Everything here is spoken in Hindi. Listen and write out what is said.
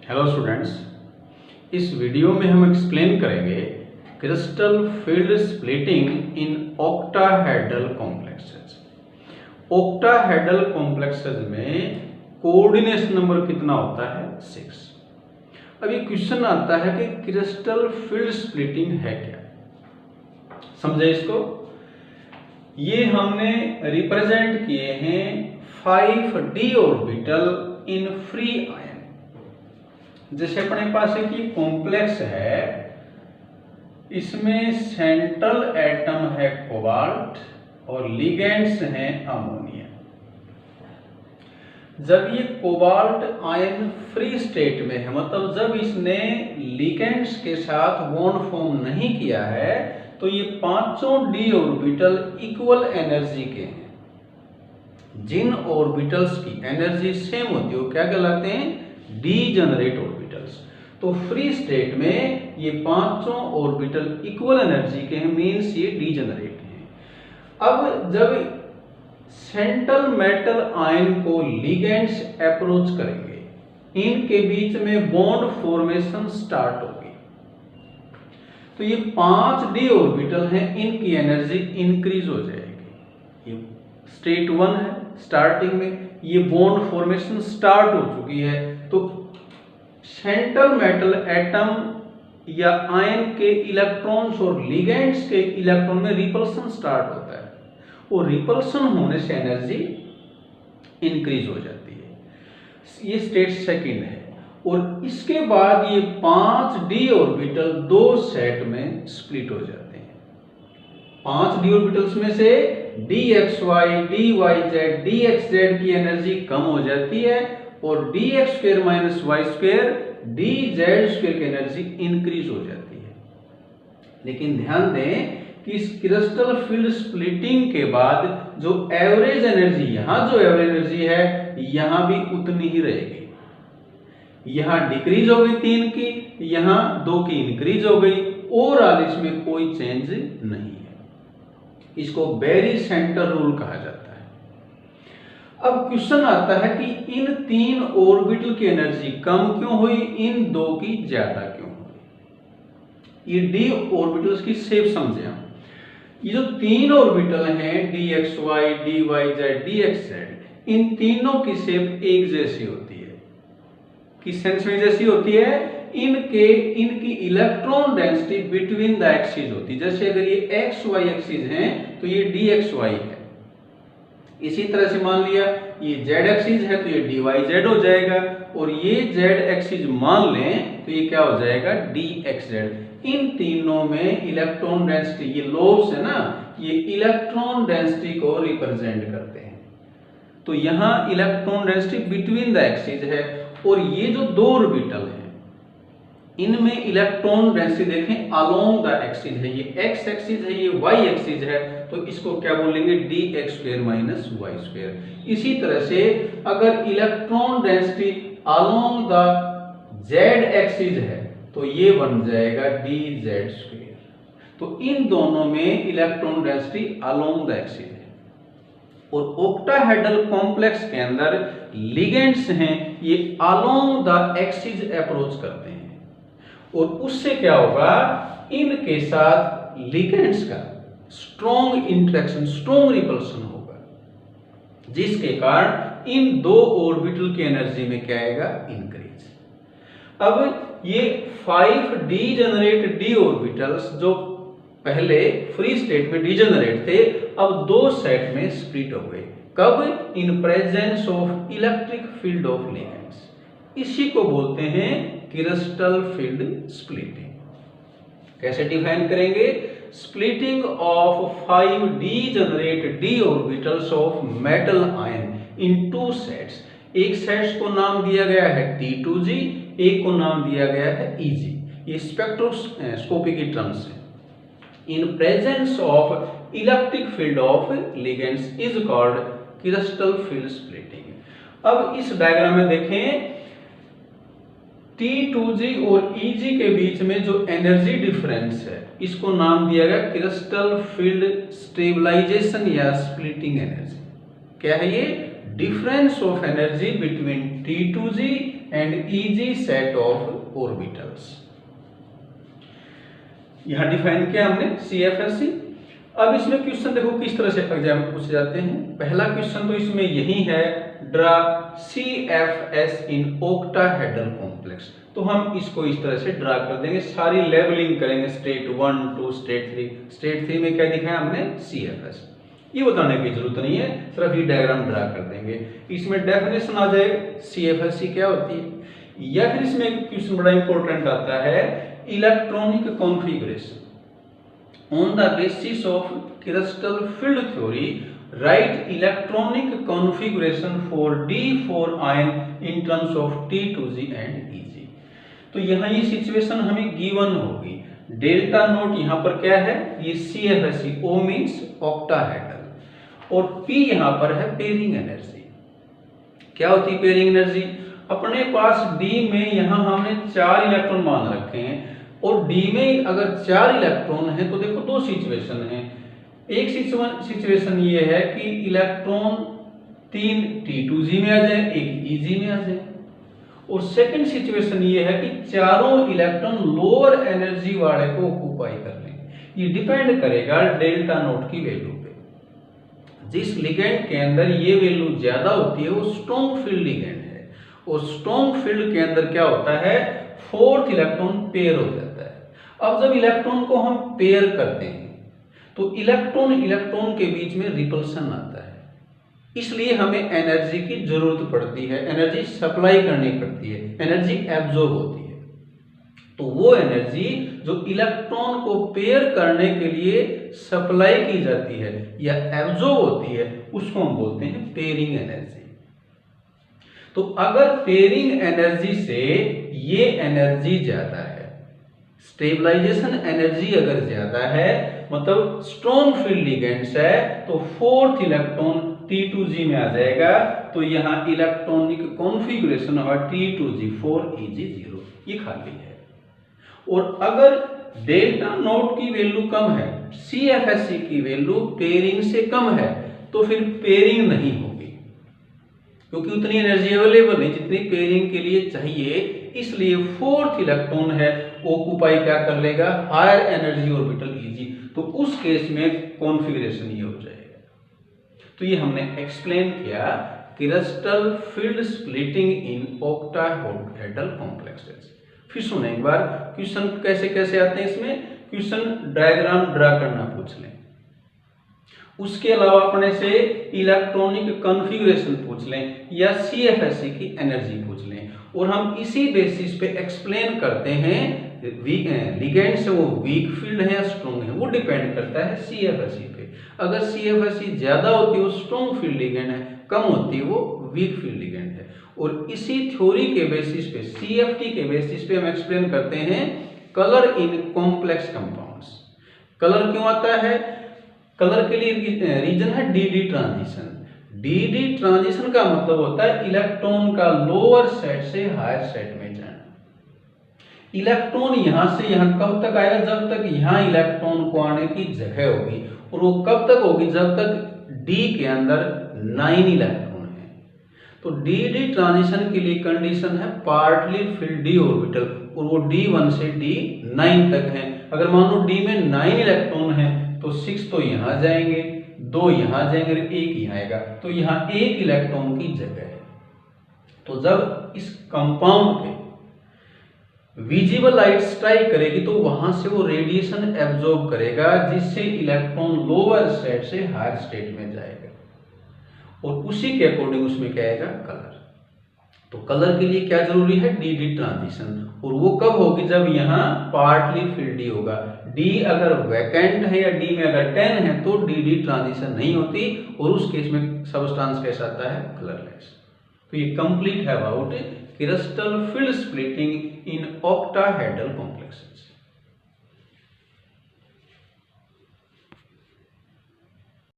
हेलो स्टूडेंट्स, इस वीडियो में हम एक्सप्लेन करेंगे crystal field splitting in octahedral complexes. Octahedral complexes में कोऑर्डिनेशन नंबर कितना होता है? 6। अब ये क्वेश्चन आता है कि क्रिस्टल फील्ड स्प्लिटिंग है क्या? समझे इसको। ये हमने रिप्रेजेंट किए हैं 5d orbital in free ion. जैसे अपने पास एक ये कॉम्प्लेक्स है, इसमें सेंट्रल एटम है कोबाल्ट और लिगेंड्स हैं अमोनिया। जब ये कोबाल्ट आयन फ्री स्टेट में है, मतलब जब इसने लिगेंड्स के साथ बॉन्ड फॉर्म नहीं किया है, तो ये पांचों डी ऑर्बिटल इक्वल एनर्जी के हैं। जिन ऑर्बिटल्स की एनर्जी सेम होती है वो क्या कहलाते हैं? Degenerate orbitals. तो फ्री स्टेट में ये पांचों ऑर्बिटल इक्वल एनर्जी के हैं, मींस ये डीजेनरेट हैं। अब जब सेंट्रल मेटल आयन को लिगेंड्स अप्रोच करेंगे, इनके बीच में बॉन्ड फॉर्मेशन स्टार्ट होगी। तो ये 5d ऑर्बिटल हैं, इनकी एनर्जी इंक्रीज हो जाएगी। ये स्टेट 1 है, स्टार्टिंग में ये बॉन्ड फॉर्मेशन स्टार्ट हो चुकी है। तो सेंट्रल मेटल एटम या आयन के इलेक्ट्रॉन्स और लिगेंड्स के इलेक्ट्रॉन में रिपल्सन स्टार्ट होता है, और रिपल्सन होने से एनर्जी इंक्रीज हो जाती है। ये स्टेट सेकंड है। और इसके बाद ये 5d ऑर्बिटल दो सेट में स्प्लिट हो जाते हैं। 5d ऑर्बिटल्स में से dxy, dyz, dxz की एनर्जी कम हो जाती है, और dx² - y² dz² की एनर्जी इंक्रीज हो जाती है। लेकिन ध्यान दें कि इस क्रिस्टल फील्ड स्प्लिटिंग के बाद जो एवरेज एनर्जी, यहां जो एवरेज एनर्जी है यहां भी उतनी ही रहेगी। यहां डिक्रीज हो गई 3 की, यहां 2 की इंक्रीज हो गई। ओवरऑल इसमें कोई चेंज नहीं है। इसको बेरी सेंटर रूल कहा जाता है। अब क्वेश्चन आता है कि इन 3 ऑर्बिटल की एनर्जी कम क्यों हुई, इन 2 की ज्यादा क्यों हुई? ये डी ऑर्बिटल्स की शेप समझे हम। ये जो 3 ऑर्बिटल हैं dxy, dyz, dxz, इन तीनों की शेप एक जैसी होती है। किस सेंस में जैसी होती है? इनकी electron density between the axis होती है। जैसे अगर ये एक्स वाई एक्सिस हैं तो ये dxy है। इसी तरह से मान लिया ये z एक्सिस है तो ये dyz हो जाएगा, और ये z एक्सिस मान लें तो ये क्या हो जाएगा? dxz। इन तीनों में इलेक्ट्रॉन डेंसिटी, ये लोब्स है ना, ये इलेक्ट्रॉन डेंसिटी को रिप्रेजेंट करते हैं। तो यहां electron density between the axis है, और ये जो 2 ऑर्बिटल हैं इनमें इलेक्ट्रॉन डेंसिटी देखें अलोंग द एक्सिस है। ये x एक्सिस है, ये y एक्सिस है, तो इसको क्या बोलेंगे? dx² - y²। इसी तरह से अगर electron density along the z axis है तो ये बन जाएगा dz²। तो इन दोनों में electron density along the axis है। और ऑक्टाहेड्रल कॉम्प्लेक्स के अंदर लिगेंड्स हैं, ये अलोंग द एक्सिस अप्रोच करते हैं, और उससे क्या होगा? इनके साथ लिगेंड्स का स्ट्रॉन्ग इंटरेक्शन, स्ट्रॉन्ग रिपल्सन होगा, जिसके कारण इन 2 ऑर्बिटल की एनर्जी में क्या आएगा? इंक्रीज। अब ये 5 डीजेनरेट डी ऑर्बिटल्स जो पहले फ्री स्टेट में डीजेनरेट थे, अब 2 सेट में स्प्लिट हो गए। कब? In presence of electric field of ligands. इसी को बोलते हैं क्रिस्टल फील्ड स्प्लिटिंग। कैसे डिफाइन करेंगे? Splitting of 5 degenerate D orbitals of metal ion in 2 sets. एक सेट्स को नाम दिया गया है T2g, एक को नाम दिया गया है Eg। ये स्पेक्ट्रोस्कोपी की टर्म्स है। In presence of electric field of ligands is called crystal field splitting. अब इस डायग्राम में देखें, T2g और Eg के बीच में जो एनर्जी डिफरेंस है इसको नाम दिया गया क्रिस्टल फील्ड स्टेबलाइजेशन या स्प्लिटिंग एनर्जी। क्या है ये? Difference of energy between T2g and easy set of orbitals। यहां डिफाइन किया हमने CFSE। अब इसमें क्वेश्चन देखो किस तरह से एग्जाम में पूछे जाते हैं। पहला क्वेश्चन तो इसमें यही है, draw CFS in octahedral complex. तो हम इसको इस तरह से ड्रा कर देंगे, सारी लेबलिंग करेंगे, स्टेट 1 2 स्टेट 3। स्टेट 3 में क्या दिखाया हमने, CFS। ये बताने की जरूरत नहीं है, सिर्फ ये डायग्राम ड्रा कर देंगे। इसमें डेफिनेशन आ जाए CFSE क्या होती है। या फिर इसमें एक क्वेश्चन बड़ा इंपॉर्टेंट आता है, electronic configuration on the basis of crystal field theory write electronic configuration for D4 ion in terms of T2G and EG। तो यहाँ ये सिचुएशन हमें गिवन होगी। डेल्टा नोट यहाँ पर क्या है, ये CFSE, O मीन्स ऑक्टाहेड्रल, और P यहाँ पर है पेयरिंग एनर्जी। क्या होती है पेयरिंग एनर्जी, अपने पास D में यहाँ हमने 4 इलेक्ट्रॉन मान रखे हैं, और D में अगर 4 इलेक्ट्रॉन है तो देखो दो सिचुएशन है। एक सिचुएशन ये है कि इलेक्ट्रॉन 3 T2G में आ जाए, एक EG में आ जाए, और सेकंड सिचुएशन ये है कि चारों इलेक्ट्रॉन लोअर एनर्जी वाले को ऑक्युपाई कर लें। ये डिपेंड करेगा डेल्टा नोट की वैल्यू पे। जिस लिगेंड के अंदर ये वैल्यू ज्यादा होती है वो स्ट्रॉन्ग फील्ड लिगेंड है, और स्ट्रॉन्ग फील्ड के अंदर क्या होता है, 4th इलेक्ट्रॉन पेयर हो जाता है। अब जब इलेक्ट्रॉन को हम पेयर करते हैं तो इलेक्ट्रॉन इलेक्ट्रॉन के बीच में रिपल्सन आता है, इसलिए हमें एनर्जी की जरूरत पड़ती है, एनर्जी सप्लाई करनी पड़ती है, एनर्जी एब्जॉर्ब होती है। तो वो एनर्जी जो इलेक्ट्रॉन को पेयर करने के लिए सप्लाई की जाती है या एब्जॉर्ब होती है, उसको हम बोलते हैं पेयरिंग एनर्जी। तो अगर पेयरिंग एनर्जी से ये एनर्जी ज्यादा है, स्टेबलाइजेशन एनर्जी अगर ज्यादा है, मतलब स्ट्रॉन्ग फील्ड लिगेंड्स है, तो 4th इलेक्ट्रॉन T2G में आ जाएगा। तो यहाँ इलेक्ट्रॉनिक कॉन्फ़िगरेशन होगा T2G 4 EG 0, ये खाली है। और अगर डेल्टा नोट की वैल्यू कम है, CFSE की वैल्यू पेयरिंग से कम है, तो फिर पेयरिंग नहीं होगी, क्योंकि उतनी एनर्जी अवेलेबल नहीं जितनी पेयरिंग के लिए चाहिए। इसलिए 4th इलेक्ट्रॉन है ऑक्युपाई क्या कर लेगा, हायर एनर्जी ऑर्बिटल EG। तो उस केस में कॉन्फ़िगरेशन ये हो जाएगा। तो ये हमने एक्सप्लेन किया crystal field splitting in octahedral complexes. फिर सुने एक बार क्वेश्चन कैसे कैसे आते हैं। इसमें क्वेश्चन डायग्राम ड्रा करना पूछ लें, उसके अलावा अपने से इलेक्ट्रॉनिक कॉन्फ़िगरेशन पूछ लें, या CFSE की एनर्जी पूछ लें, और हम इसी बेसिस पे एक्सप्लेन करते हैं लिगेंड से वो वीक फील्ड है या स्ट्रॉन्ग है, वो डिपेंड करता है CFSE पे। अगर CFSE ज्यादा होती है वो स्ट्रॉन्ग फील्ड लिगेंड है, कम होती है वो वीक फील्ड लिगेंड है। और इसी थ्योरी के बेसिस पे, CFT के बेसिस पे हम एक्सप्लेन करते हैं colour in complex compounds. Colour क्यों आता है, कलर के लिए रीजन है DD ट्रांजिशन। DD ट्रांजिशन का मतलब होता है इलेक्ट्रॉन का लोअर सेट से हायर सेट में जाना। इलेक्ट्रॉन यहां से यहां कब तक आएगा, जब तक यहां इलेक्ट्रॉन को आने की जगह होगी, और वो कब तक होगी, जब तक D के अंदर 9 इलेक्ट्रॉन है। तो DD ट्रांजिशन के लिए कंडीशन है पार्टली फिल्ड d ऑर्बिटल, और वो D1 से D9 तक है। अगर मान लो D में 9 इलेक्ट्रॉन है तो 6 तो यहां जाएंगे, 2 यहां जाएंगे, 1 यहां आएगा, तो यहां 1 इलेक्ट्रॉन की जगह है। तो जब इस कंपाउंड पे विजिबल लाइट स्ट्राइक करेगी तो वहां से वो रेडिएशन एब्जॉर्ब करेगा, जिससे इलेक्ट्रॉन लोअर स्टेट से हायर स्टेट में जाएगा, और उसी के अकॉर्डिंग उसमें क्या आएगा, कलर। तो कलर के लिए क्या जरूरी है, DD ट्रांजिशन, और वो कब होगी, जब यहाँ पार्टली फिल्ड D होगा। D अगर वैकेंट है या D में अगर 10 है तो DD ट्रांजिशन नहीं होती, और उस केस में सब्सटेंस कैसा आता है, कलरलेस। तो ये कंप्लीट है about crystal field splitting in octahedral complexes.